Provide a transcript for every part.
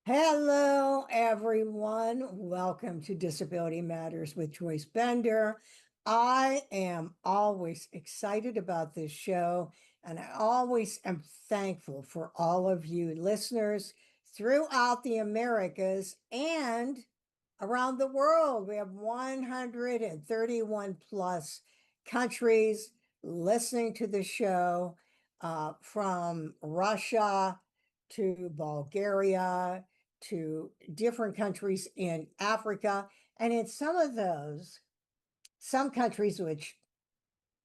Hello, everyone. Welcome to Disability Matters with Joyce Bender. I am always excited about this show, and I always am thankful for all of you listeners throughout the Americas and around the world. We have 131 plus countries listening to the show, from Russia to Bulgaria to different countries in Africa. And in some of those, some countries which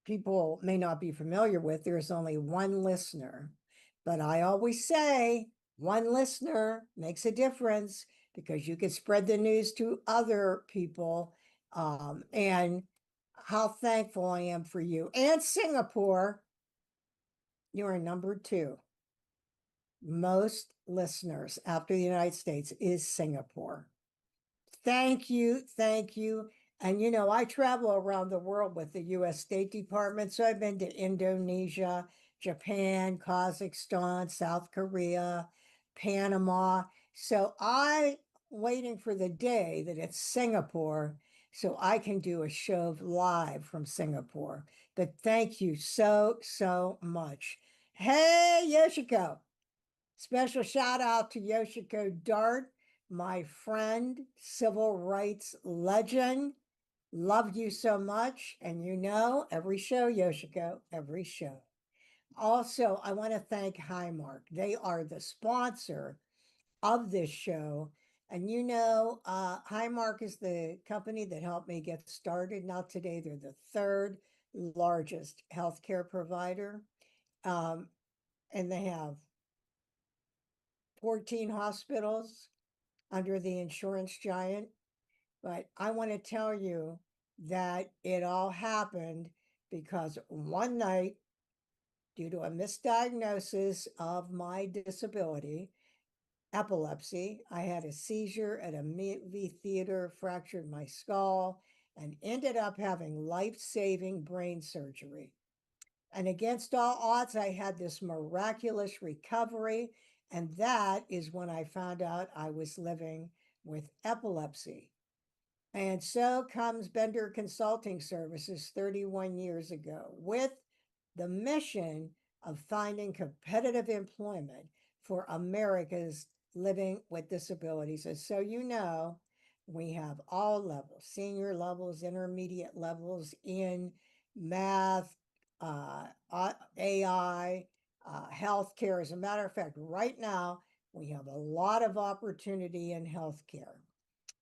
people may not be familiar with, there's only one listener. But I always say one listener makes a difference because you can spread the news to other people. And how thankful I am for you. And Singapore, you are number two. Most listeners after the United States is Singapore. Thank you. Thank you. And I travel around the world with the US State Department. So I've been to Indonesia, Japan, Kazakhstan, South Korea, Panama. So I'm waiting for the day that it's Singapore so I can do a show live from Singapore. But thank you so, so much. Hey, Yoshiko. Special shout out to Yoshiko Dart, my friend, civil rights legend. Love you so much. And every show, Yoshiko, every show. Also, I want to thank Highmark. They are the sponsor of this show. And Highmark is the company that helped me get started. Now, today, they're the third largest healthcare provider. And they have 14 hospitals under the insurance giant. But I want to tell you that it all happened because one night, due to a misdiagnosis of my disability, epilepsy, I had a seizure at a movie theater, fractured my skull, and ended up having life-saving brain surgery. And against all odds, I had this miraculous recovery. And that is when I found out I was living with epilepsy. And so comes Bender Consulting Services 31 years ago with the mission of finding competitive employment for America's living with disabilities. And so we have all levels, senior levels, intermediate levels in math, AI, healthcare. As a matter of fact, right now, we have a lot of opportunity in healthcare,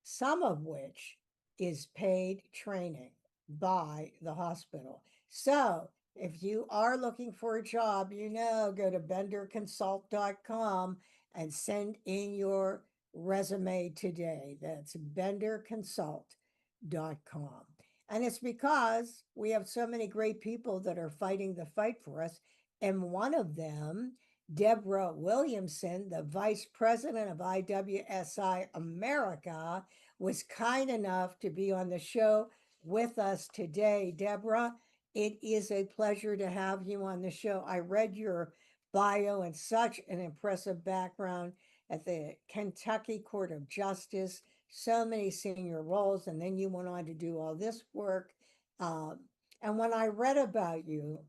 some of which is paid training by the hospital. So if you are looking for a job, go to benderconsult.com and send in your resume today. That's benderconsult.com. And it's because we have so many great people that are fighting the fight for us. And one of them, Deborah Williamson, the vice president of IWSI America, was kind enough to be on the show with us today. Deborah, it is a pleasure to have you on the show. I read your bio and such an impressive background at the Kentucky Court of Justice, so many senior roles, and then you went on to do all this work. And when I read about you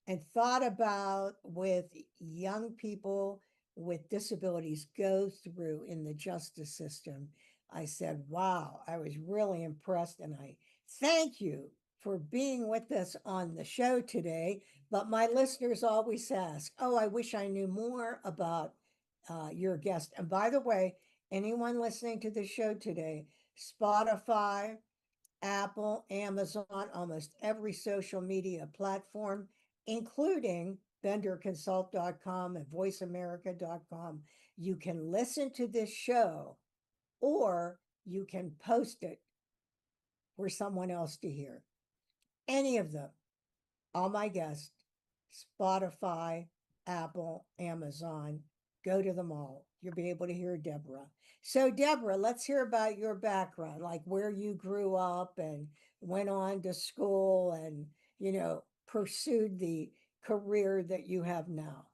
and thought about with young people with disabilities go through in the justice system, I said, wow, I was really impressed. And I thank you for being with us on the show today. But my listeners always ask, oh, I wish I knew more about your guest. And by the way, anyone listening to the show today, Spotify, Apple, Amazon, almost every social media platform, including benderconsult.com and voiceamerica.com, you can listen to this show or you can post it for someone else to hear. Any of them, all my guests, Spotify, Apple, Amazon, go to them all. You'll be able to hear Deborah. So, Deborah, let's hear about your background, like where you grew up and went on to school and, pursued the career that you have now.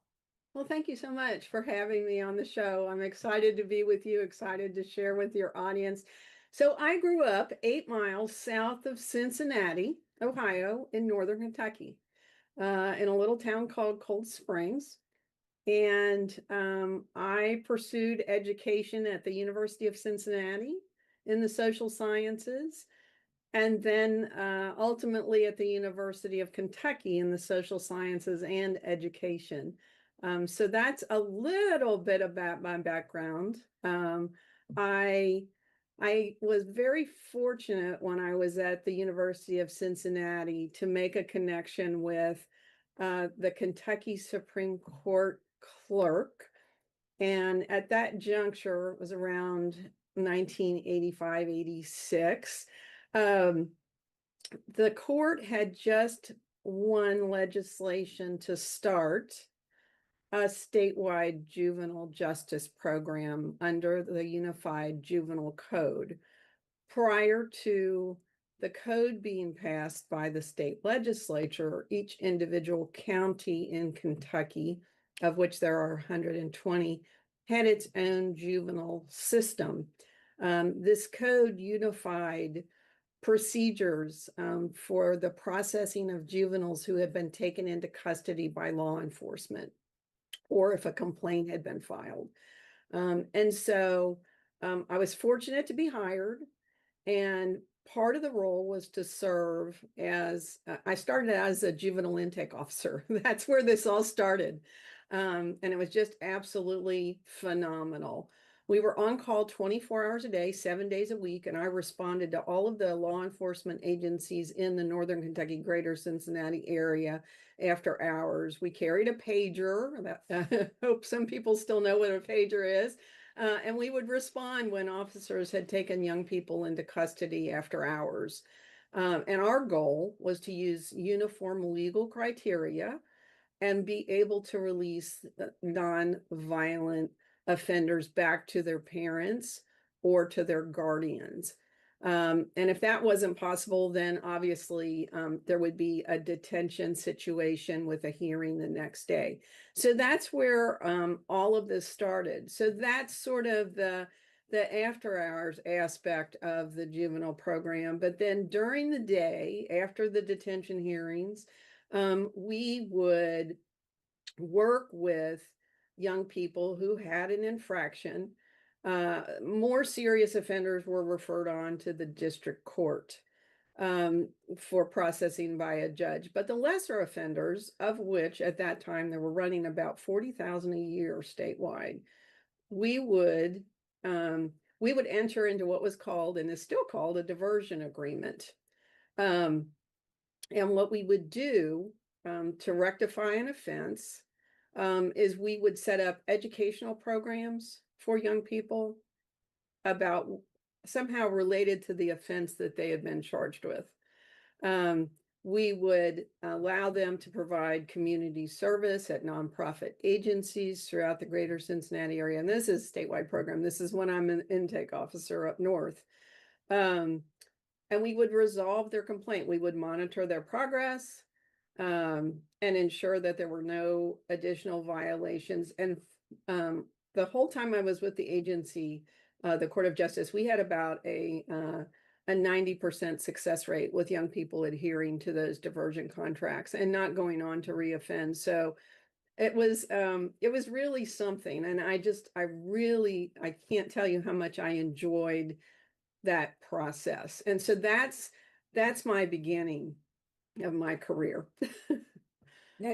Well, thank you so much for having me on the show. I'm excited to be with you, excited to share with your audience. So, I grew up 8 miles south of Cincinnati, Ohio, in northern Kentucky, in a little town called Cold Springs. And I pursued education at the University of Cincinnati in the social sciences, and then ultimately at the University of Kentucky in the social sciences and education. So that's a little bit about my background. I I was very fortunate when I was at the University of Cincinnati to make a connection with the Kentucky Supreme Court clerk. And at that juncture, it was around 1985, 86. Um, the court had just won legislation to start a statewide juvenile justice program under the Unified Juvenile Code. Prior to the code being passed by the state legislature, each individual county in Kentucky, of which there are 120, had its own juvenile system. This code unified procedures for the processing of juveniles who had been taken into custody by law enforcement, or if a complaint had been filed. And so I was fortunate to be hired, and part of the role was to serve as I started as a juvenile intake officer. That's where this all started. And it was just absolutely phenomenal. We were on call 24 hours a day, 7 days a week, and I responded to all of the law enforcement agencies in the Northern Kentucky, greater Cincinnati area after hours. We carried a pager. I hope some people still know what a pager is. And we would respond when officers had taken young people into custody after hours. And our goal was to use uniform legal criteria and be able to release non-violent offenders back to their parents or to their guardians. And if that wasn't possible, then obviously there would be a detention situation with a hearing the next day. So that's where all of this started. So that's sort of the after hours aspect of the juvenile program. But then during the day, after the detention hearings, we would work with young people who had an infraction. More serious offenders were referred on to the district court for processing by a judge. But the lesser offenders, of which at that time there were running about 40,000 a year statewide, we would we would enter into what was called, and is still called, a diversion agreement. Um, and what we would do to rectify an offense is we would set up educational programs for young people about somehow related to the offense that they had been charged with. Um, we would allow them to provide community service at nonprofit agencies throughout the greater Cincinnati area. And this is a statewide program. This is when I'm an intake officer up north. And we would resolve their complaint. We would monitor their progress and ensure that there were no additional violations. And the whole time I was with the agency, the Court of Justice, we had about a 90% success rate with young people adhering to those diversion contracts and not going on to reoffend. So it was really something. And I can't tell you how much I enjoyed that process. And so that's my beginning of my career. Now,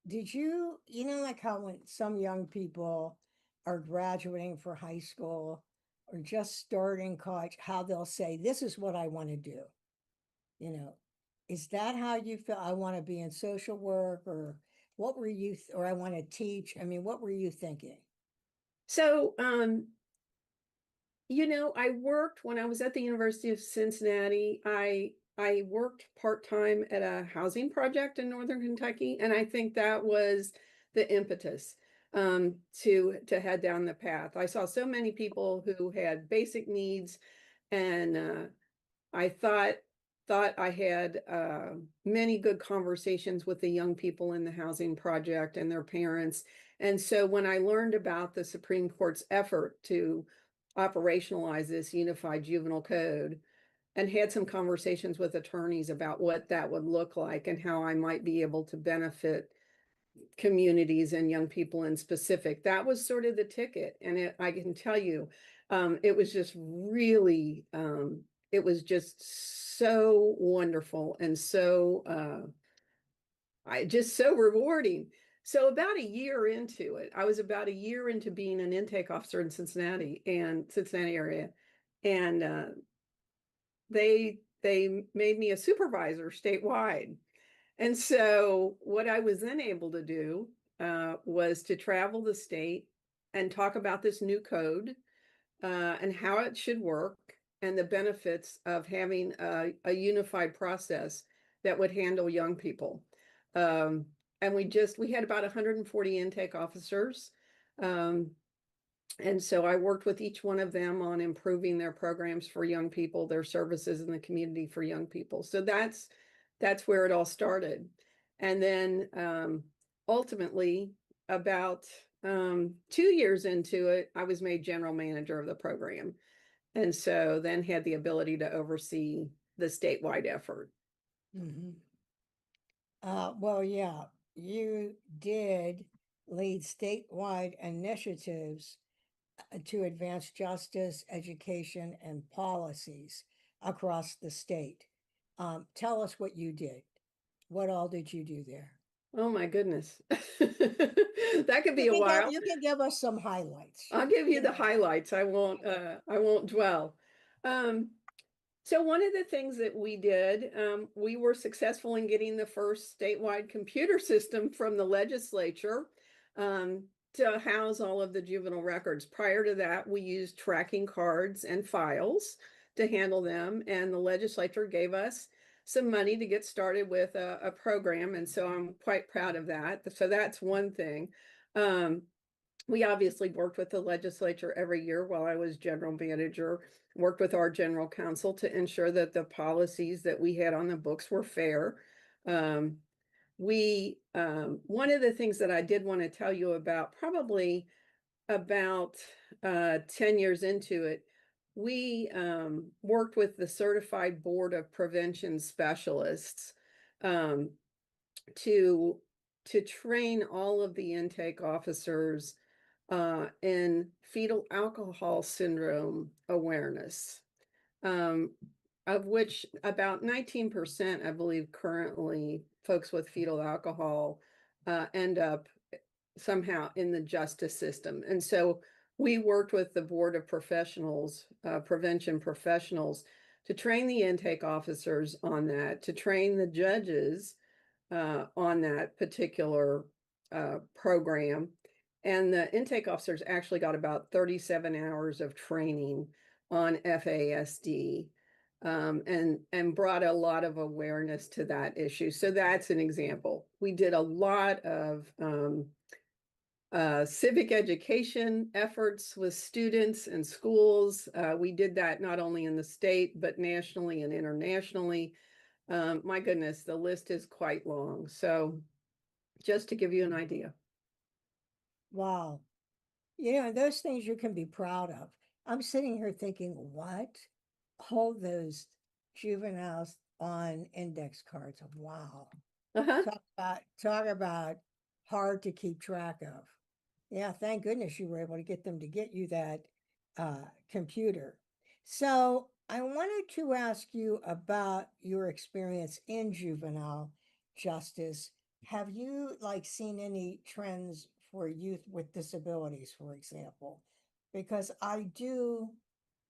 did you, like how when some young people are graduating for high school or just starting college, how they'll say, this is what I want to do? You know, is that how you feel? I want to be in social work, or what were you, or I want to teach? I mean, what were you thinking? So, I worked when I was at the University of Cincinnati. I worked part-time at a housing project in Northern Kentucky, and I think that was the impetus to head down the path. I saw so many people who had basic needs, and I thought I had many good conversations with the young people in the housing project and their parents, And so when I learned about the Supreme Court's effort to operationalize this unified juvenile code and had some conversations with attorneys about what that would look like and how I might be able to benefit communities and young people in specific, that was sort of the ticket. And I can tell you, it was just really, it was just so wonderful and so just so rewarding. So about a year into it, I was about a year into being an intake officer in Cincinnati area, and they made me a supervisor statewide. And so what I was then able to do was to travel the state and talk about this new code and how it should work and the benefits of having a unified process that would handle young people. And we had about 140 intake officers. And so I worked with each one of them on improving their programs for young people, their services in the community for young people. So that's where it all started. And then ultimately, about 2 years into it, I was made general manager of the program. And so then had the ability to oversee the statewide effort. Mm-hmm. Well, yeah, you did lead statewide initiatives to advance justice, education, and policies across the state. Tell us what you did. What all did you do there? Oh my goodness. That could be a while. You can give us some highlights. I'll give you the highlights. I won't dwell. So one of the things that we did, we were successful in getting the first statewide computer system from the legislature to house all of the juvenile records. Prior to that, we used tracking cards and files to handle them, and the legislature gave us some money to get started with a program, and so I'm quite proud of that. So that's one thing. We obviously worked with the legislature every year while I was general manager, worked with our general counsel to ensure that the policies that we had on the books were fair. One of the things that I did want to tell you about, probably about 10 years into it, we worked with the Certified Board of Prevention Specialists to train all of the intake officers in fetal alcohol syndrome awareness, of which about 19%, I believe, currently folks with fetal alcohol end up somehow in the justice system. And so we worked with the Board of Professionals, prevention professionals, to train the intake officers on that, to train the judges on that particular program. And the intake officers actually got about 37 hours of training on FASD and brought a lot of awareness to that issue. So that's an example. We did a lot of civic education efforts with students and schools. We did that not only in the state, but nationally and internationally. My goodness, the list is quite long. So just to give you an idea. Wow. You know, those things you can be proud of. I'm sitting here thinking, what? Hold those juveniles on index cards. Wow. Uh-huh. Talk about hard to keep track of. Yeah, thank goodness you were able to get them to get you that computer. So I wanted to ask you about your experience in juvenile justice. Have you seen any trends for youth with disabilities, for example? Because I do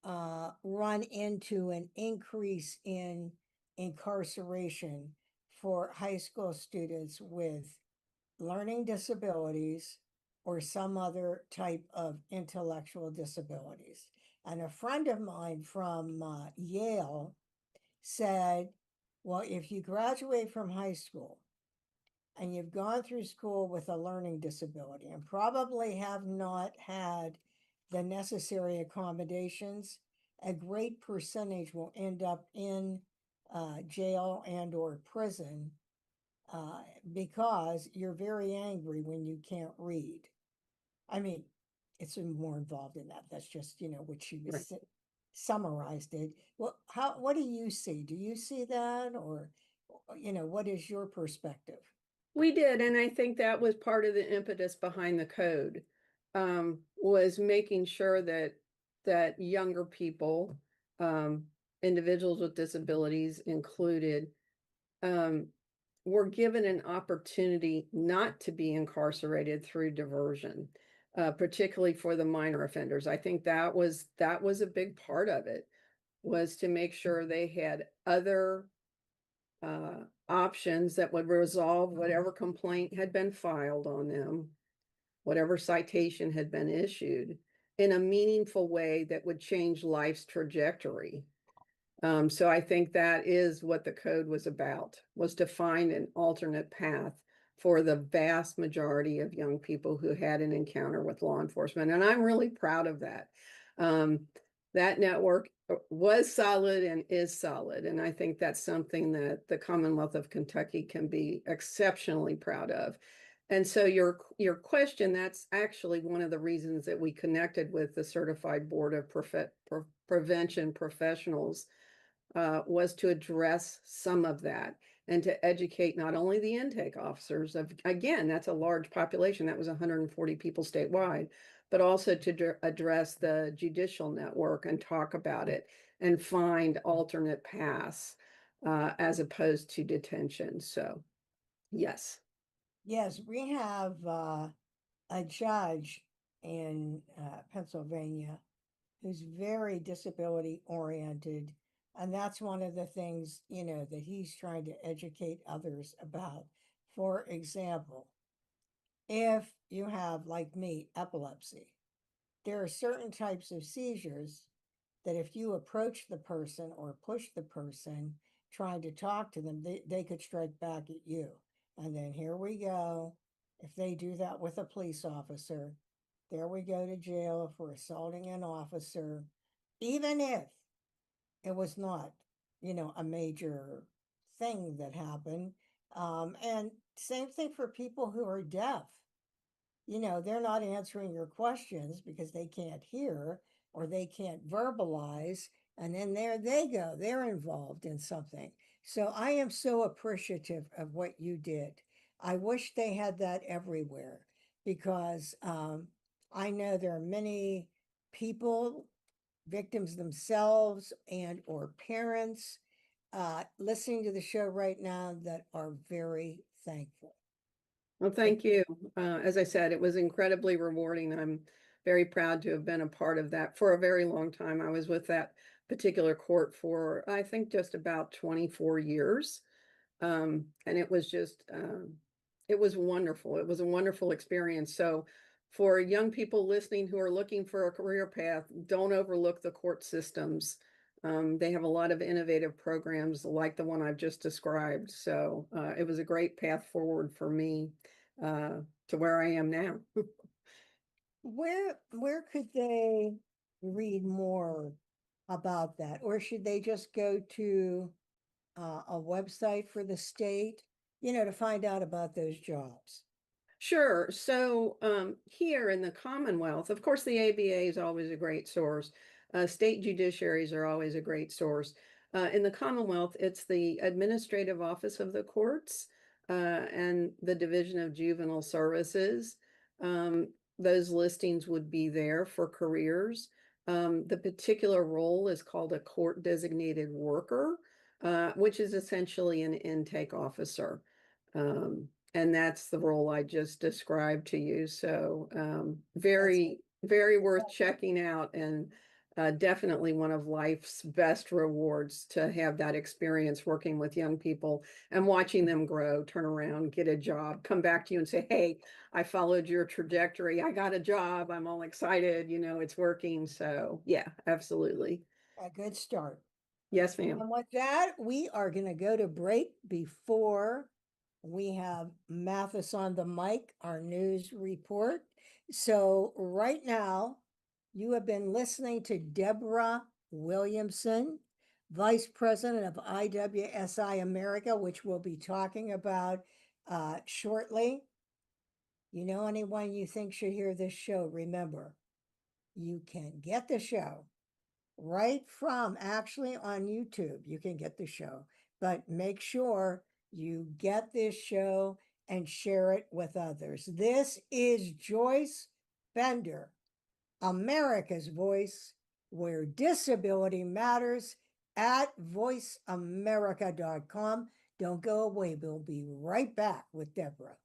run into an increase in incarceration for high school students with learning disabilities or some other type of intellectual disabilities. And a friend of mine from Yale said, well, if you graduate from high school and you've gone through school with a learning disability and probably have not had the necessary accommodations, a great percentage will end up in jail and or prison because you're very angry when you can't read. I mean, it's more involved in that. That's just, what she was Right. summarized it. Well, what do you see? Do you see that, or, what is your perspective? We did, and I think that was part of the impetus behind the code, was making sure that younger people, um, individuals with disabilities included, um, were given an opportunity not to be incarcerated through diversion, particularly for the minor offenders. I think that was a big part of it, was to make sure they had other options that would resolve whatever complaint had been filed on them, whatever citation had been issued, in a meaningful way that would change life's trajectory. So I think that is what the code was about, was to find an alternate path for the vast majority of young people who had an encounter with law enforcement. And I'm really proud of that. Um, that network was solid and is solid. And I think that's something that the Commonwealth of Kentucky can be exceptionally proud of. And so your question, that's actually one of the reasons that we connected with the Certified Board of Prevention Professionals, was to address some of that and to educate not only the intake officers of, again, that's a large population, that was 140 people statewide, but also to address the judicial network and talk about it and find alternate paths, as opposed to detention. So, yes. Yes, we have a judge in Pennsylvania who's very disability oriented. And that's one of the things, that he's trying to educate others about. For example, if you have, like me, epilepsy, there are certain types of seizures that if you approach the person or push the person trying to talk to them, they could strike back at you. And then here we go. If they do that with a police officer, there we go to jail for assaulting an officer, even if it was not, a major thing that happened. And same thing for people who are deaf. They're not answering your questions because they can't hear or they can't verbalize. And then there they go, they're involved in something. So I am so appreciative of what you did. I wish they had that everywhere because I know there are many people, victims themselves and or parents listening to the show right now that are very thankful. Well, thank you. As I said, it was incredibly rewarding. I'm very proud to have been a part of that for a very long time. I was with that particular court for, I think, just about 24 years. And it was just, it was wonderful. It was a wonderful experience. So for young people listening who are looking for a career path, don't overlook the court systems. They have a lot of innovative programs like the one I've just described. So it was a great path forward for me, to where I am now. Where could they read more about that? Or should they just go to a website for the state, to find out about those jobs? Sure. So here in the Commonwealth, of course, the ABA is always a great source. State judiciaries are always a great source. In the Commonwealth, it's the Administrative Office of the Courts, and the Division of Juvenile Services. Those listings would be there for careers. The particular role is called a court designated worker, which is essentially an intake officer. And that's the role I just described to you. So That's very, very worth checking out, and definitely one of life's best rewards to have that experience working with young people and watching them grow, turn around, get a job, come back to you and say, hey, I followed your trajectory. I got a job. I'm all excited. It's working. So yeah, absolutely. a good start. Yes, ma'am. And with that, we are going to go to break before we have Mathis on the mic, our news report. So, right now, you have been listening to Deborah Williamson, Vice President of IWSI America, which we'll be talking about shortly. You know anyone you think should hear this show, remember, you can get the show right from actually on YouTube. You can get the show, but make sure you get this show and share it with others. This is Joyce Bender, America's Voice, where disability matters at voiceamerica.com. Don't go away. We'll be right back with Deborah.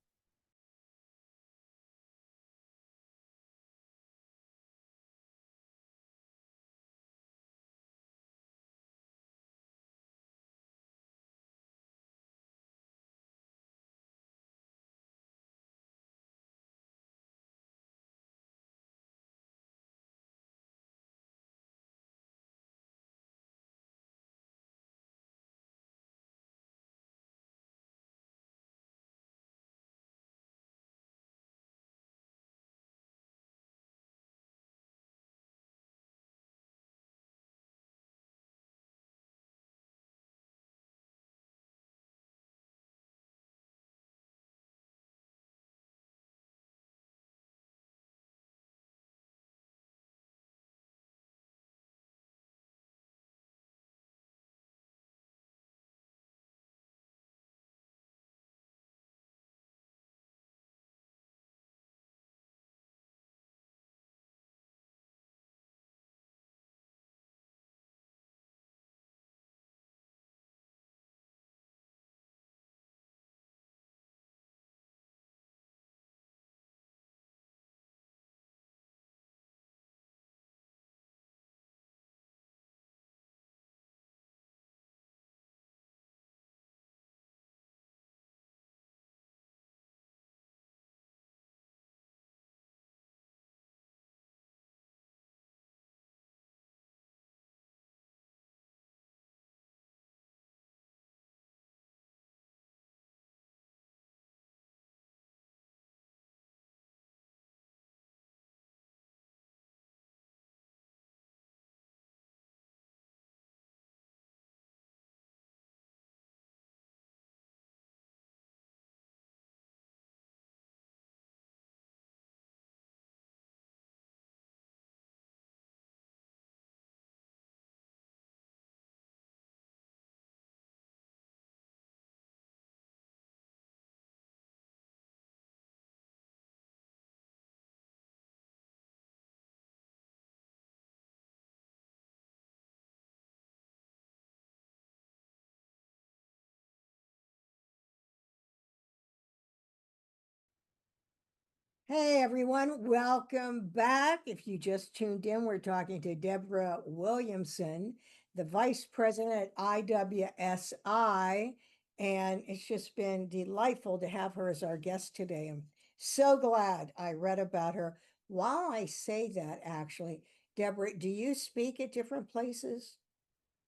Hey everyone, welcome back. If you just tuned in, we're talking to Deborah Williamson, the Vice President at IWSI, and it's just been delightful to have her as our guest today. I'm so glad I read about her. While I say that, actually, Deborah, do you speak at different places?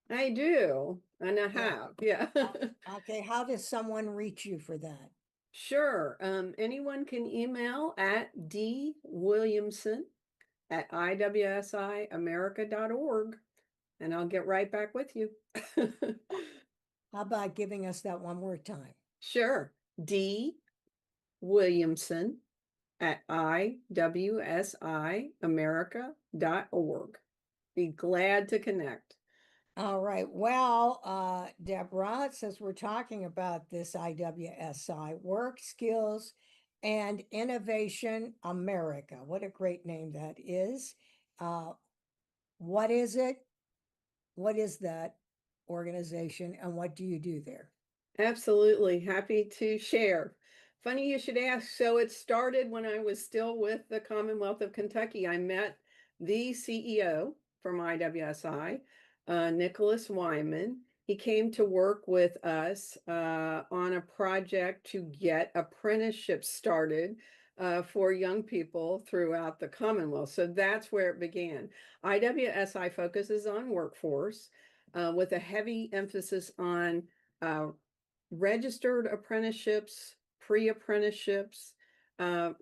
I do, and I Yeah. have, yeah. Okay, how does someone reach you for that? Sure. Anyone can email at dwilliamson@iwsiamerica.org, and I'll get right back with you. How about giving us that one more time? Sure. D. Williamson at IWSIamerica.org. Be glad to connect. All right. Well, Deborah, it says we're talking about this IWSI Work Skills and Innovation America. What a great name that is. Uh, what is it? What is that organization and what do you do there? Absolutely. Happy to share. Funny you should ask. So it started when I was still with the Commonwealth of Kentucky. I met the CEO from IWSI, Nicholas Wyman. He came to work with us on a project to get apprenticeships started for young people throughout the Commonwealth. So that's where it began. IWSI focuses on workforce with a heavy emphasis on registered apprenticeships, pre-apprenticeships. Uh,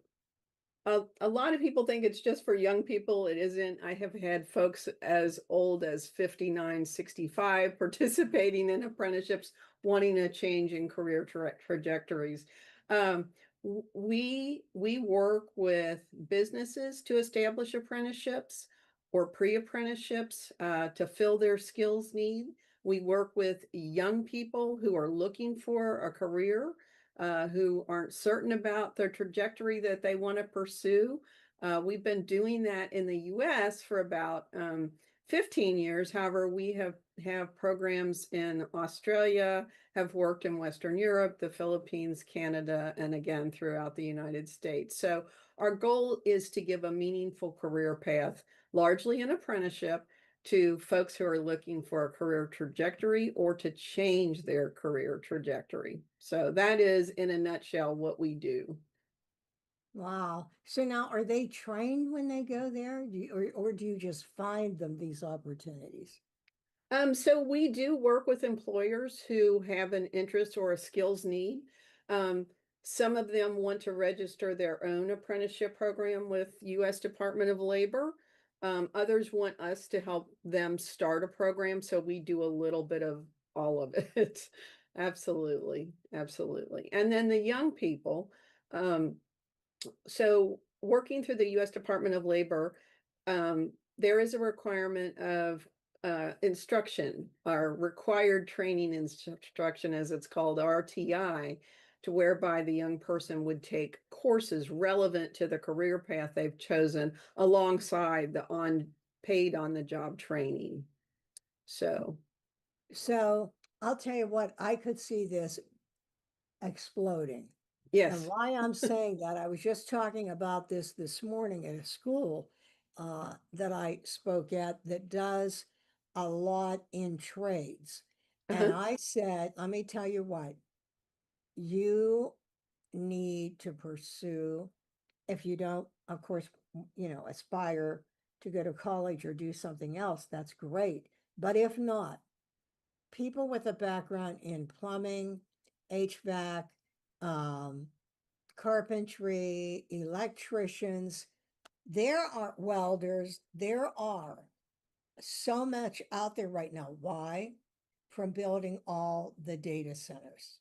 a lot of people think it's just for young people. It isn't. I have had folks as old as 59, 65 participating in apprenticeships, wanting a change in career trajectories. We work with businesses to establish apprenticeships or pre-apprenticeships to fill their skills need. We work with young people who are looking for a career, who aren't certain about their trajectory that they want to pursue. We've been doing that in the US for about 15 years. However, we have programs in Australia, have worked in Western Europe, the Philippines, Canada, and again throughout the United States. So our goal is to give a meaningful career path, largely an apprenticeship, to folks who are looking for a career trajectory or to change their career trajectory. So that is, in a nutshell, what we do. Wow. So now are they trained when they go there? Or do you just find them these opportunities? So we do work with employers who have an interest or a skills need. Um, some of them want to register their own apprenticeship program with US Department of Labor. Others want us to help them start a program, so we do a little bit of all of it. Absolutely, absolutely. And then the young people, um, so working through the US Department of Labor, there is a requirement of instruction, or required training instruction, as it's called, RTI, to whereby the young person would take courses relevant to the career path they've chosen alongside the on paid on the job training. So, So I'll tell you what, I could see this exploding. And yes. why I'm saying that, I was just talking about this morning at a school that I spoke at that does a lot in trades. And Uh-huh. I said, let me tell you what, you need to pursue, if you don't, of course, aspire to go to college or do something else, that's great. But if not, people with a background in plumbing, HVAC, um, carpentry, electricians, there are welders, there are so much out there right now. Why? From building all the data centers.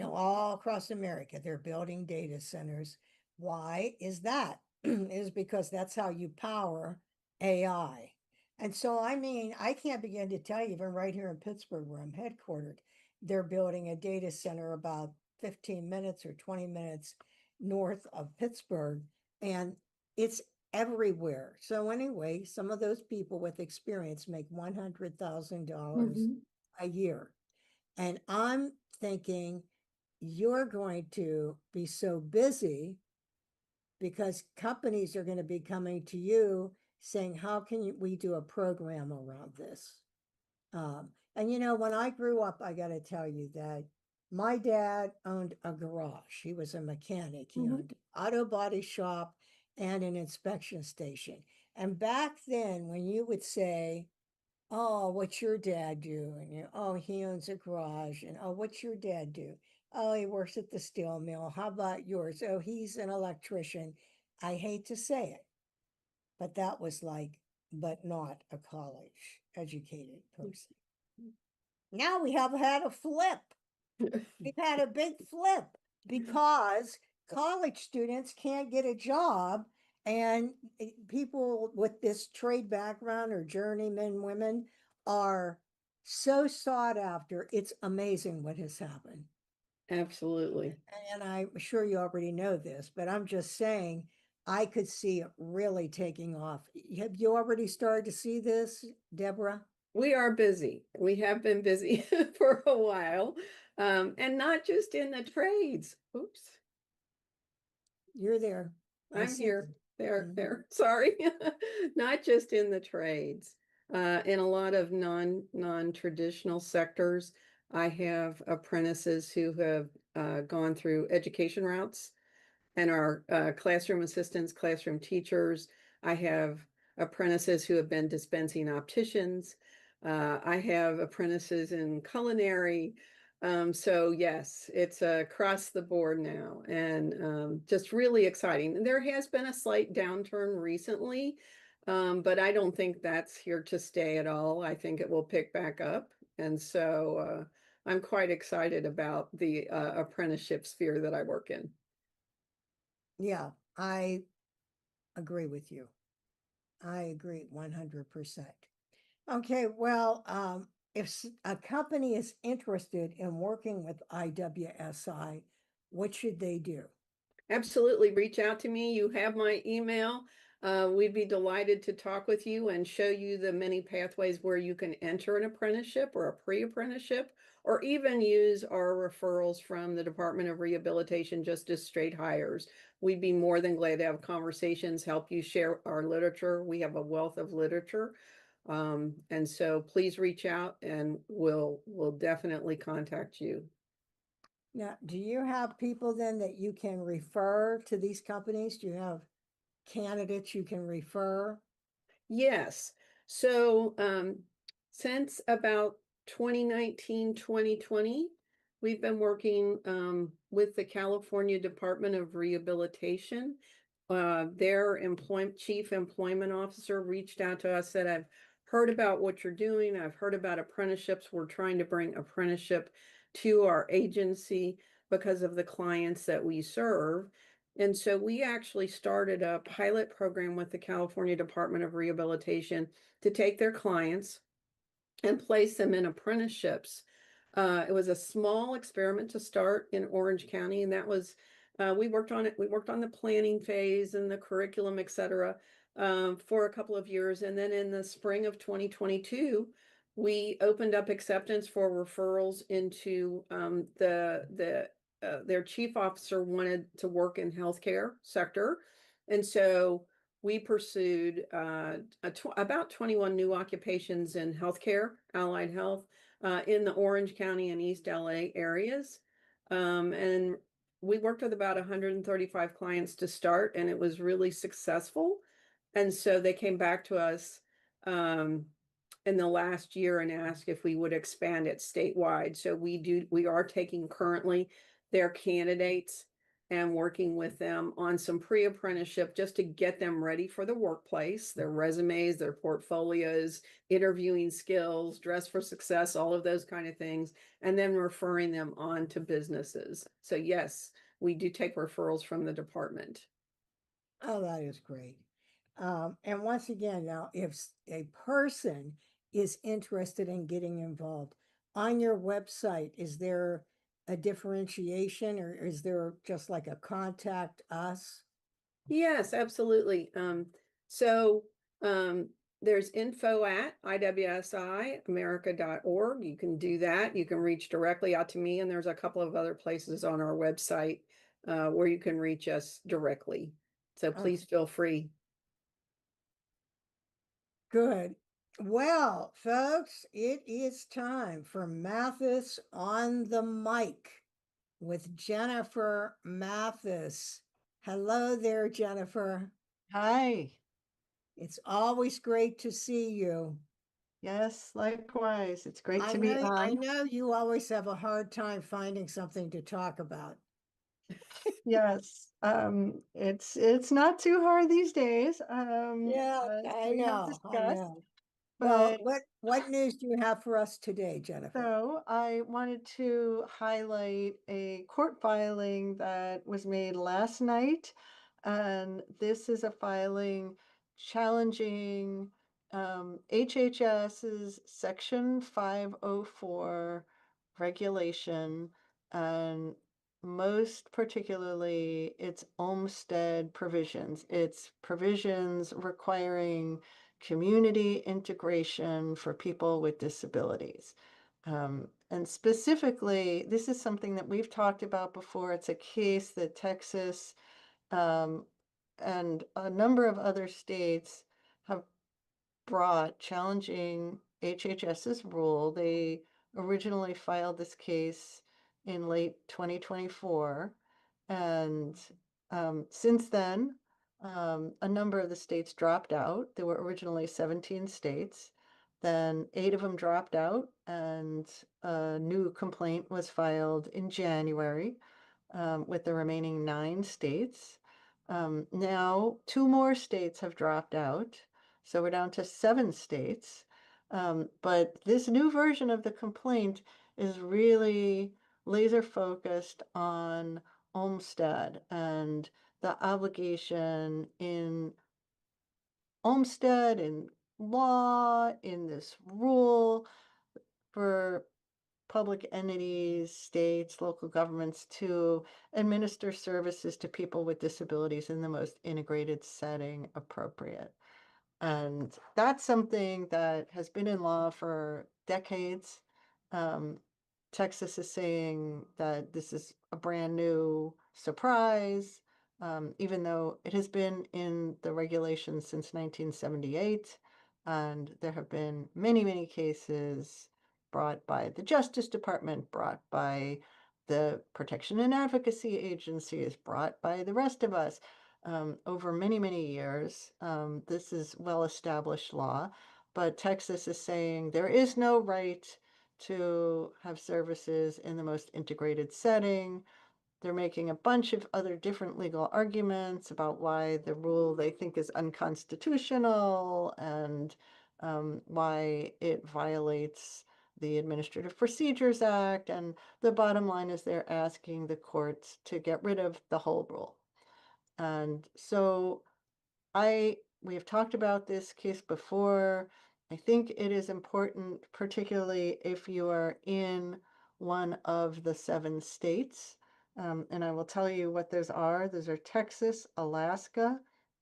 All across America, they're building data centers. Why is that? Is because that's how you power AI. And so, I mean, I can't begin to tell you, even right here in Pittsburgh, where I'm headquartered, they're building a data center about 15 minutes or 20 minutes north of Pittsburgh. And it's everywhere. So anyway, some of those people with experience make $100,000 Mhm. a year. And I'm thinking you're going to be so busy because companies are going to be coming to you saying, how can we do a program around this? And when I grew up, I got to tell you that my dad owned a garage. He was a mechanic. He Mhm. owned an auto body shop and an inspection station. And back then, when you would say, "Oh, what's your dad do?" And "Oh, he owns a garage." And "Oh, what's your dad do?" "Oh, he works at the steel mill." "How about yours?" "Oh, he's an electrician." I hate to say it, but that was like, but not a college educated person. Now we have had a flip. We've had a big flip because college students can't get a job, and people with this trade background or journeyman women are so sought after. It's amazing what has happened. Absolutely. And I'm sure you already know this, but I'm just saying I could see it really taking off. Have you already started to see this, Deborah? We are busy. We have been busy for a while, and not just in the trades. Oops, You're there. I I'm see here. you. There, Mhm. there. Sorry, not just in the trades. In a lot of non-traditional sectors, I have apprentices who have gone through education routes and are classroom assistants, classroom teachers. I have apprentices who have been dispensing opticians. I have apprentices in culinary. So yes, it's across the board now, and just really exciting. There has been a slight downturn recently, but I don't think that's here to stay at all. I think it will pick back up, and so I'm quite excited about the apprenticeship sphere that I work in. Yeah, I agree with you. I agree 100%. Okay, well, if a company is interested in working with IWSI, what should they do? Absolutely. Reach out to me. You have my email. We'd be delighted to talk with you and show you the many pathways where you can enter an apprenticeship or a pre-apprenticeship, or even use our referrals from the Department of Rehabilitation just as straight hires. We'd be more than glad to have conversations, help you share our literature. We have a wealth of literature. And so please reach out and we'll definitely contact you. Now, do you have people then that you can refer to these companies? Do you have candidates you can refer? Yes. So since about 2019, 2020, we've been working with the California Department of Rehabilitation. Their chief employment officer reached out to us, said, I've heard about what you're doing. I've heard about apprenticeships. We're trying to bring apprenticeship to our agency because of the clients that we serve. And so we actually started a pilot program with the California Department of Rehabilitation to take their clients and place them in apprenticeships. It was a small experiment to start in Orange County, and that was we worked on it. We worked on the planning phase and the curriculum, et cetera, for a couple of years, and then in the spring of 2022, we opened up acceptance for referrals into their chief officer wanted to work in healthcare sector, and so we pursued about 21 new occupations in healthcare, allied health, in the Orange County and East LA areas. And we worked with about 135 clients to start, and it was really successful. And so they came back to us in the last year and asked if we would expand it statewide. So we are taking currently their candidates and working with them on some pre-apprenticeship just to get them ready for the workplace, their resumes, their portfolios, interviewing skills, dress for success, all of those kind of things, and then referring them on to businesses. So yes, we do take referrals from the department. Oh, that is great. And once again, now, if a person is interested in getting involved on your website, is there a differentiation or is there just like a contact us? Yes, absolutely. So there's info at IWSIamerica.org. You can do that. You can reach directly out to me, and there's a couple of other places on our website where you can reach us directly. So Okay, please feel free. good. Well, folks, it is time for Mathis on the mic with Jennifer Mathis. Hello there, Jennifer. Hi. It's always great to see you. Yes, likewise. It's great I to be know, I on. know you always have a hard time finding something to talk about. Yes, it's not too hard these days, Yeah, as I we have know, I discussed. know. Well, But what news do you have for us today, Jennifer? so I wanted to highlight a court filing that was made last night. And this is a filing challenging HHS's Section 504 regulation, and most particularly its Olmstead provisions. Its provisions requiring community integration for people with disabilities. And specifically, this is something that we've talked about before. It's a case that Texas um, and a number of other states have brought challenging HHS's rule. They originally filed this case in late 2024. And since then, a number of the states dropped out. There were originally 17 states. Then 8 of them dropped out, and a new complaint was filed in January with the remaining 9 states. Now, 2 more states have dropped out, so we're down to 7 states. But this new version of the complaint is really laser focused on Olmstead and the obligation in Olmsted, in law, in this rule for public entities, states, local governments to administer services to people with disabilities in the most integrated setting appropriate. And that's something that has been in law for decades. Texas is saying that this is a brand new surprise, even though it has been in the regulations since 1978. And there have been many, many cases brought by the Justice Department, brought by the Protection and Advocacy Agencies, brought by the rest of us over many, many years. This is well-established law, but Texas is saying there is no right to have services in the most integrated setting. They're making a bunch of other different legal arguments about why the rule they think is unconstitutional and why it violates the Administrative Procedures Act. And the bottom line is they're asking the courts to get rid of the whole rule. And so we have talked about this case before. I think it is important, particularly if you are in one of the 7 states. And I will tell you what those are. Those are Texas, Alaska,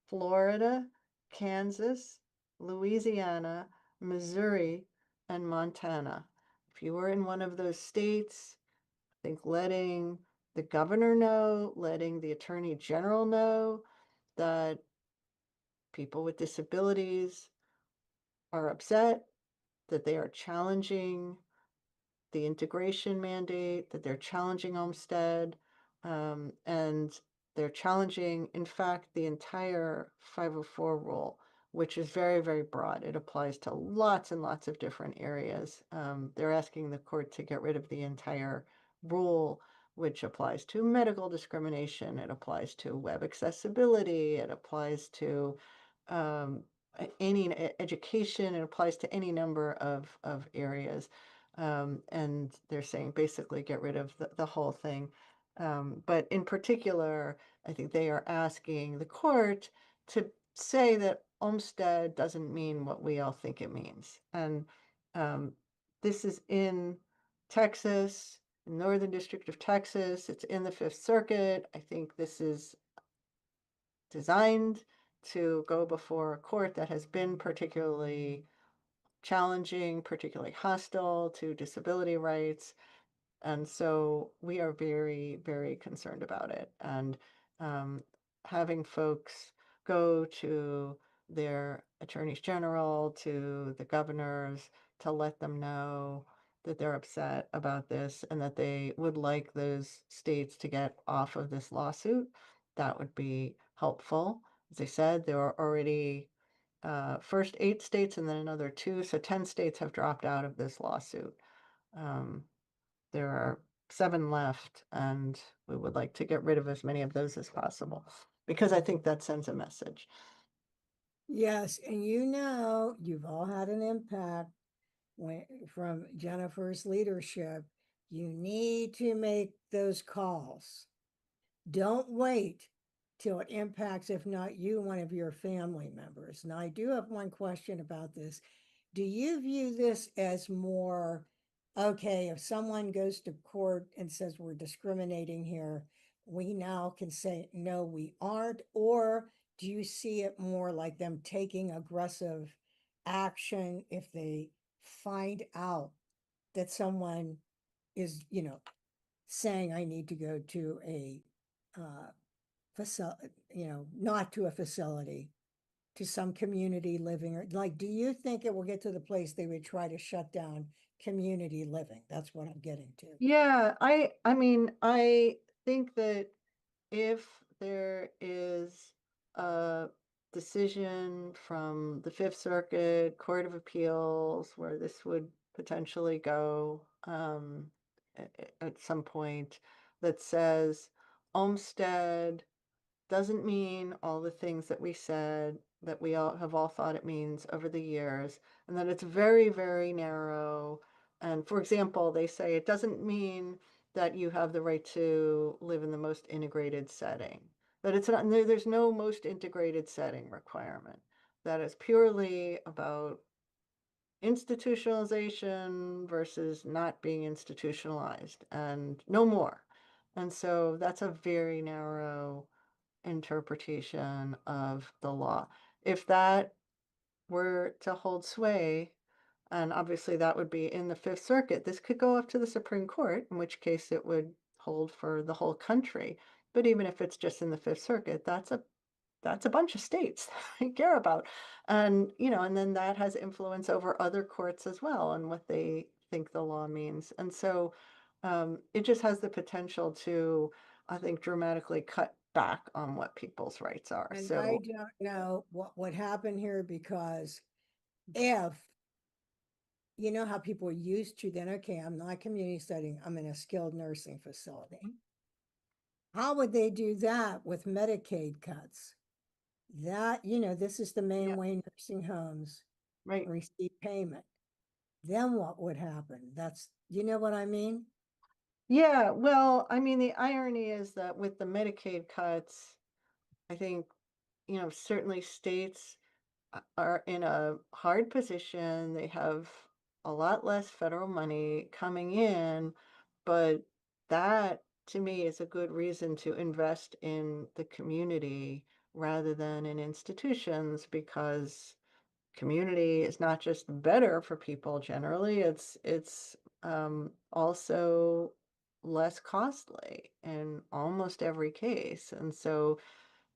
Florida, Kansas, Louisiana, Missouri, and Montana. If you are in one of those states, I think letting the governor know, letting the attorney general know that people with disabilities are upset, that they are challenging the integration mandate, that they're challenging Olmsted, and they're challenging, in fact, the entire 504 rule, which is very, very broad. It applies to lots and lots of different areas. They're asking the court to get rid of the entire rule, which applies to medical discrimination. It applies to web accessibility. It applies to any education. It applies to any number of areas. And they're saying basically get rid of the whole thing. But in particular, I think they are asking the court to say that Olmsted doesn't mean what we all think it means. And this is in Texas, Northern District of Texas. It's in the Fifth Circuit. I think this is designed to go before a court that has been particularly challenging, particularly hostile to disability rights. And so we are very, very concerned about it. And having folks go to their attorneys general, to the governors, to let them know that they're upset about this and that they would like those states to get off of this lawsuit, that would be helpful. As I said, there are already first 8 states and then another 2, so 10 states have dropped out of this lawsuit. There are 7 left, and we would like to get rid of as many of those as possible because I think that sends a message. Yes, and you've all had an impact from Jennifer's leadership. You need to make those calls. Don't wait till it impacts, if not you, one of your family members. Now, I do have one question about this. Do you view this as more, okay, if someone goes to court and says we're discriminating here, we now can say, no, we aren't? Or do you see it more like them taking aggressive action if they find out that someone is, saying I need to go to a facility, not to a facility, to some community living, or like, do you think it will get to the place they would try to shut down community living? That's what I'm getting to. Yeah, I mean, I think that if there is a decision from the Fifth Circuit Court of Appeals where this would potentially go at some point that says Olmsted doesn't mean all the things that we said that we all have all thought it means over the years, and that it's very, very narrow. And for example, they say it doesn't mean that you have the right to live in the most integrated setting. that it's not, there's no most integrated setting requirement. That is purely about institutionalization versus not being institutionalized and no more. And so that's a very narrow interpretation of the law. If that were to hold sway, and obviously that would be in the Fifth Circuit, this could go up to the Supreme Court, in which case it would hold for the whole country. But even if it's just in the Fifth Circuit, that's a bunch of states I care about. And, and then that has influence over other courts as well and what they think the law means. And so it just has the potential to, I think, dramatically cut back on what people's rights are. And So, I don't know what would happen here, because if, you know how people used to then, okay, I'm not community setting, I'm in a skilled nursing facility. How would they do that with Medicaid cuts? That, this is the main yeah, way nursing homes right. receive payment. Then what would happen? That's, you know what I mean? Yeah, well, I mean, the irony is that with the Medicaid cuts, I think, certainly states are in a hard position. They have a lot less federal money coming in, but that to me is a good reason to invest in the community rather than in institutions, because community is not just better for people generally, it's also less costly in almost every case. And so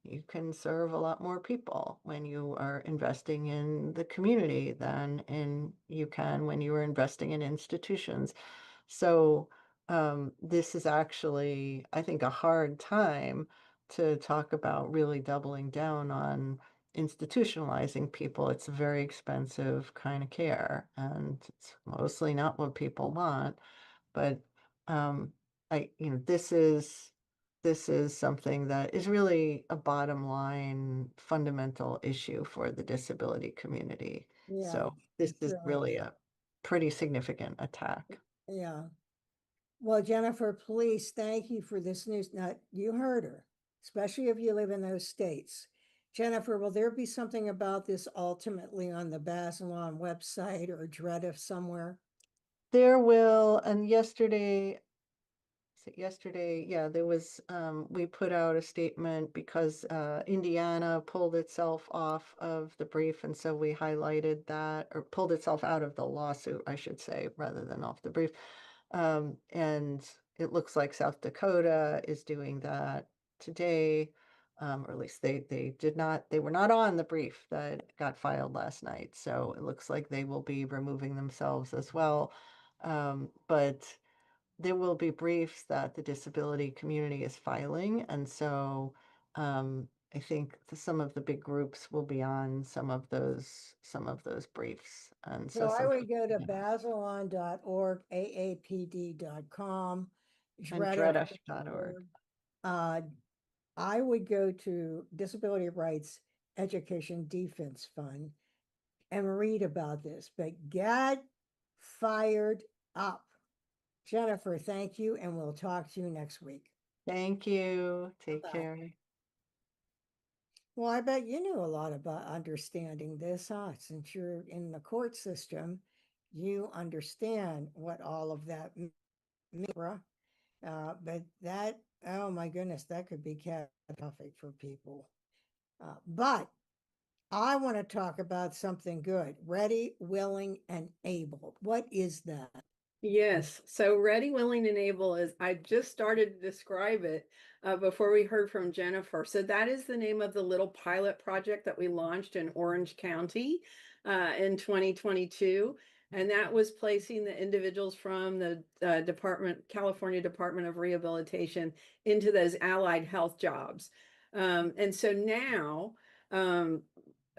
you can serve a lot more people when you are investing in the community than you can when you are investing in institutions. So this is actually, I think, a hard time to talk about really doubling down on institutionalizing people. It's a very expensive kind of care, and it's mostly not what people want. But um, this is something that is really a bottom line fundamental issue for the disability community. Yeah, So this it is really really is. a pretty significant attack. Yeah. Well, Jennifer, please, thank you for this news. Now, you heard her, especially if you live in those states. Jennifer, will there be something about this ultimately on the Bazelon website or Dredif somewhere? There will, and yeah, there was, we put out a statement because Indiana pulled itself off of the brief, and so we highlighted that, or pulled itself out of the lawsuit, I should say, rather than off the brief. And it looks like South Dakota is doing that today, or at least they were not on the brief that got filed last night. So it looks like they will be removing themselves as well. But there will be briefs that the disability community is filing. And so I think some of the big groups will be on some of those briefs. And so So I some would go to yeah. bazelon.org, aapd.com, And Dredif.org. dreadish.org. I would go to Disability Rights Education Defense Fund and read about this, but get fired up. Jennifer, thank you, and we'll talk to you next week. Thank you. Take Bye. care. Well, I bet you knew a lot about understanding this, huh? Since you're in the court system, you understand what all of that means. But that, oh my goodness, that could be catastrophic for people. But I want to talk about something good. Ready, willing, and able. What is that? Yes. So ready, willing, and able is, I just started to describe it before we heard from Jennifer. So that is the name of the little pilot project that we launched in Orange County in 2022. And that was placing the individuals from the California Department of Rehabilitation into those allied health jobs. And so now,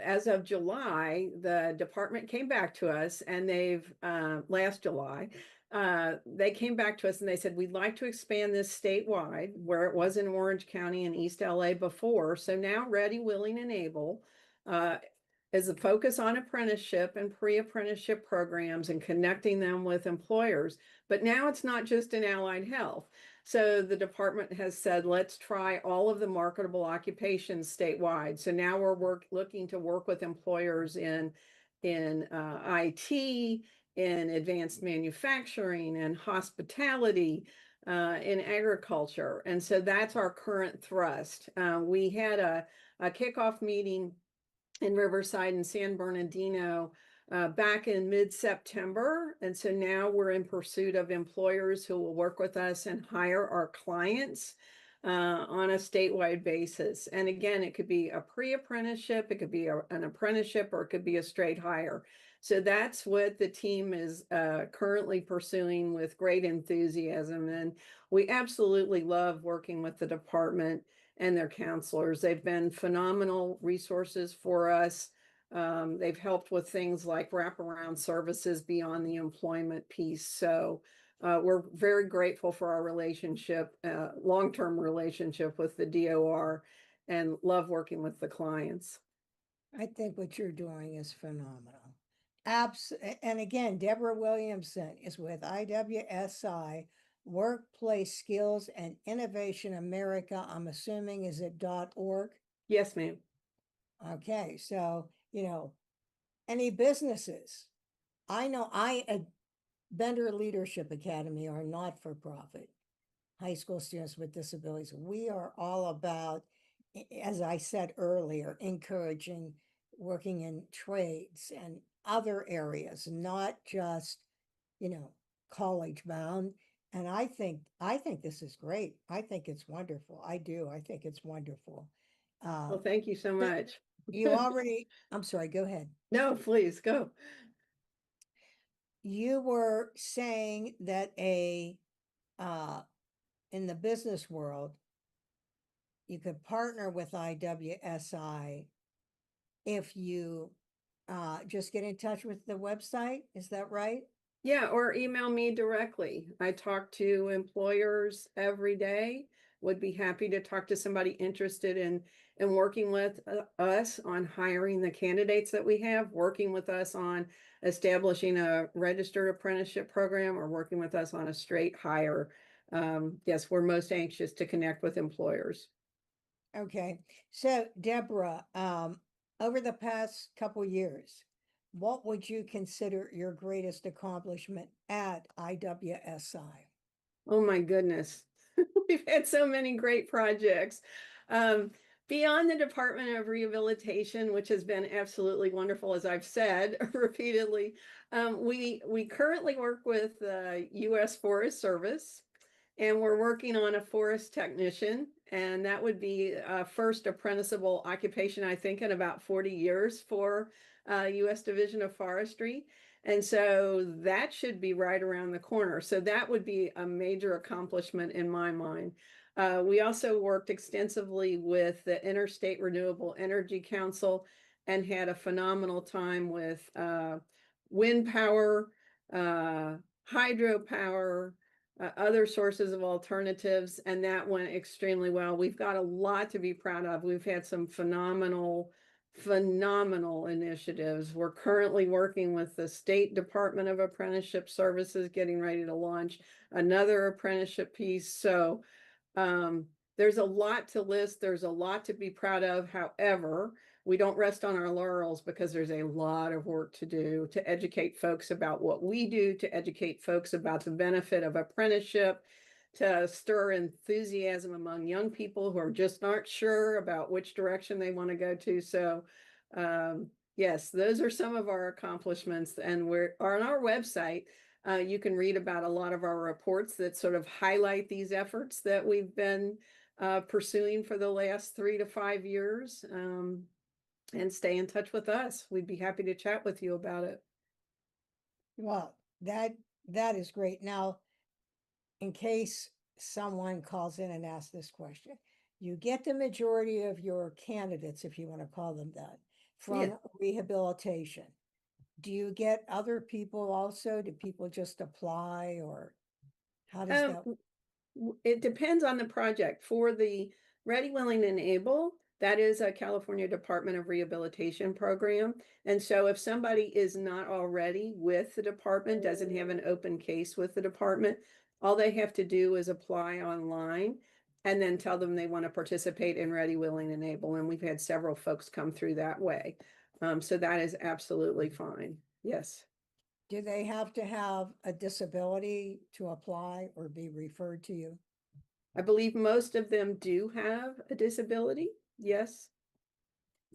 as of July, the department came back to us and last July, they came back to us and they said, we'd like to expand this statewide, where it was in Orange County and East LA before. So now Ready, Willing, and Able is a focus on apprenticeship and pre-apprenticeship programs and connecting them with employers. But now it's not just in allied health. So the department has said, let's try all of the marketable occupations statewide. So now we're looking to work with employers in IT, in advanced manufacturing and hospitality, in agriculture. And so that's our current thrust. We had a kickoff meeting in Riverside and San Bernardino back in mid-September. And so now we're in pursuit of employers who will work with us and hire our clients on a statewide basis. And again, it could be a pre-apprenticeship, it could be an apprenticeship, or it could be a straight hire. So that's what the team is currently pursuing with great enthusiasm. And we absolutely love working with the department and their counselors. They've been phenomenal resources for us. They've helped with things like wraparound services beyond the employment piece. So we're very grateful for our relationship, long-term relationship with the DOR, and love working with the clients. I think what you're doing is phenomenal. And again, Deborah Williamson is with IWSI, Workplace Skills and Innovation America. I'm assuming is it .org? Yes, ma'am. Okay, so, any businesses? I know Bender Leadership Academy are not for profit. High school students with disabilities. We are all about, as I said earlier, encouraging working in trades and other areas, not just, college bound. And I think this is great. I think it's wonderful. I do. I think it's wonderful. Well, thank you so much. I'm sorry, go ahead. No, please go. You were saying that in the business world, you could partner with IWSI if you just get in touch with the website. Is that right? Yeah, or email me directly. I talk to employers every day. Would be happy to talk to somebody interested in working with us on hiring the candidates that we have, working with us on establishing a registered apprenticeship program, or working with us on a straight hire. Yes, we're most anxious to connect with employers. Okay. So, Deborah, over the past couple years, what would you consider your greatest accomplishment at IWSI? Oh my goodness. We've had so many great projects. Beyond the Department of Rehabilitation, which has been absolutely wonderful, as I've said repeatedly, we currently work with the U.S. Forest Service, and we're working on a forest technician, and that would be a first apprenticeable occupation, I think, in about 40 years for U.S. Division of Forestry. And so that should be right around the corner. So that would be a major accomplishment in my mind. We also worked extensively with the Interstate Renewable Energy Council and had a phenomenal time with wind power, hydropower, other sources of alternatives, and that went extremely well. We've got a lot to be proud of. We've had some phenomenal initiatives. We're currently working with the State Department of Apprenticeship Services, getting ready to launch another apprenticeship piece. So there's a lot to list. There's a lot to be proud of. However, we don't rest on our laurels, because there's a lot of work to do to educate folks about what we do, to educate folks about the benefit of apprenticeship, to stir enthusiasm among young people who are just aren't sure about which direction they want to go to. So yes, those are some of our accomplishments, and we're on our website. You can read about a lot of our reports that sort of highlight these efforts that we've been pursuing for the last 3 to 5 years. And stay in touch with us. We'd be happy to chat with you about it. Well, that is great. Now, in case someone calls in and asks this question, you get the majority of your candidates, if you want to call them that, from rehabilitation. Do you get other people also? Do people just apply, or how does that? It depends on the project. For the Ready, Willing, and Able, that is a California Department of Rehabilitation program. And so if somebody is not already with the department, doesn't have an open case with the department, All they have to do is apply online and then tell them they want to participate in Ready, Willing, and Able. And we've had several folks come through that way. So that is absolutely fine. Yes. Do they have to have a disability to apply or be referred to you? I believe most of them do have a disability. Yes.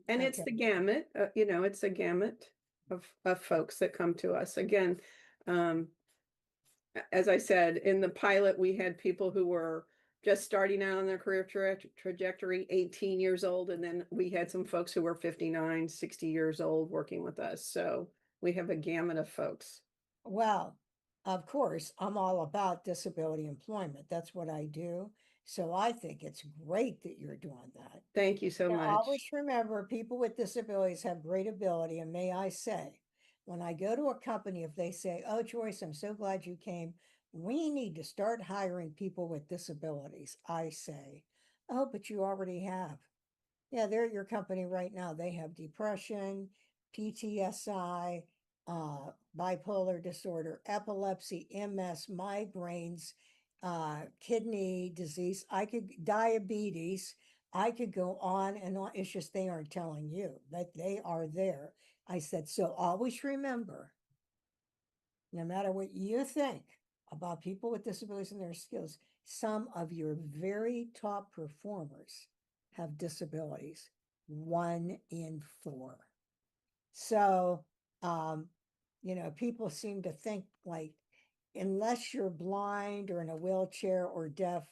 And it's Okay. the gamut, it's a gamut of folks that come to us. Again, as I said, in the pilot, we had people who were just starting out on their career trajectory, 18 years old. And then we had some folks who were 59, 60 years old working with us. So we have a gamut of folks. Well, of course, I'm all about disability employment. That's what I do. So I think it's great that you're doing that. Thank you so Now, much. always remember, people with disabilities have great ability. And may I say, when I go to a company, if they say, "Oh, Joyce, I'm so glad you came. We need to start hiring people with disabilities," I say, "Oh, but you already have." Yeah, they're at your company right now. They have depression, PTSI, bipolar disorder, epilepsy, MS, migraines, kidney disease. Diabetes. I could go on and on. It's just they aren't telling you that they are there. I said, so always remember, no matter what you think about people with disabilities and their skills, some of your very top performers have disabilities, 1 in 4. So, people seem to think like, unless you're blind or in a wheelchair or deaf,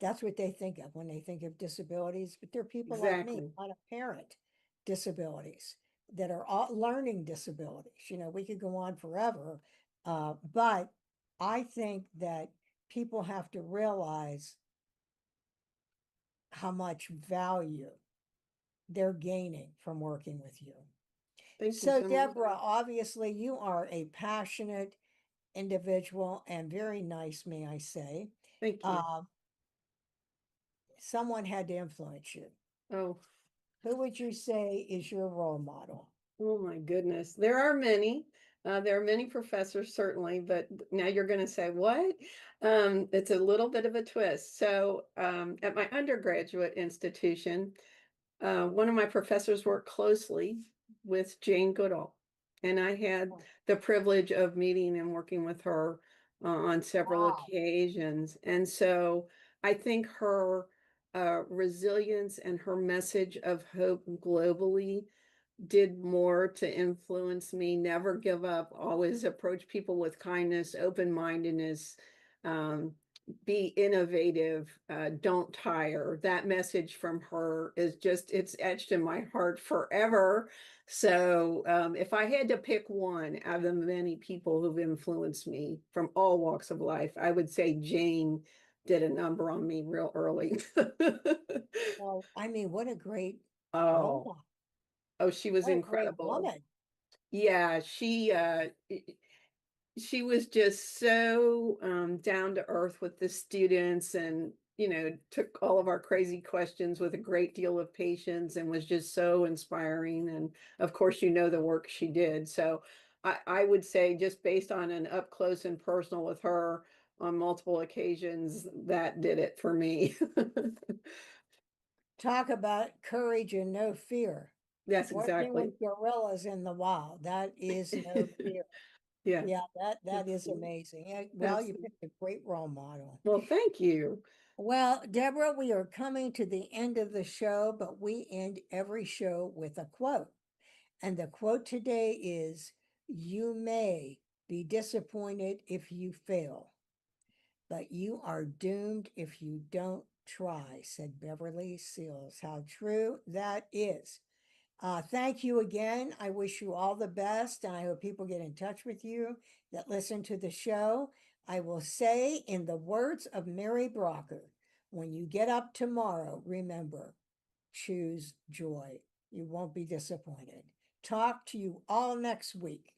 that's what they think of when they think of disabilities. But there are people like me, Exactly. on a parent disabilities that are all learning disabilities. We could go on forever. But I think that people have to realize how much value they're gaining from working with you. Thank you So, so much. Deborah, obviously you are a passionate individual and very nice, may I say. Thank you. Someone had to influence you. Oh, Who would you say is your role model? oh my goodness. There are many. There are many professors, certainly, but now you're going to say, what? It's a little bit of a twist. So, at my undergraduate institution, one of my professors worked closely with Jane Goodall, and I had the privilege of meeting and working with her on several Wow. occasions. And so I think her resilience and her message of hope globally did more to influence me. Never give up, always approach people with kindness, open-mindedness, be innovative, don't tire. That message from her is it's etched in my heart forever. So if I had to pick one out of the many people who've influenced me from all walks of life, I would say Jane did a number on me real early. Well, I mean, what a great role Oh, model. oh, she was What a great incredible. woman. Yeah, she was just so down to earth with the students, and took all of our crazy questions with a great deal of patience, and was just so inspiring. And of course, the work she did. So I would say, just based on an up close and personal with her on multiple occasions, that did it for me. Talk about courage and no fear. Yes, Working exactly. with gorillas in the wild, that is no fear. Yeah, Yeah, that is absolutely. amazing. Well, you Absolutely. picked a great role model. Well, thank you. Well, Deborah, we are coming to the end of the show, but we end every show with a quote. And the quote today is, "You may be disappointed if you fail, but you are doomed if you don't try," said Beverly Seals. How true that is. Thank you again. I wish you all the best, and I hope people get in touch with you that listen to the show. I will say, in the words of Mary Brocker, when you get up tomorrow, remember, choose joy. You won't be disappointed. Talk to you all next week.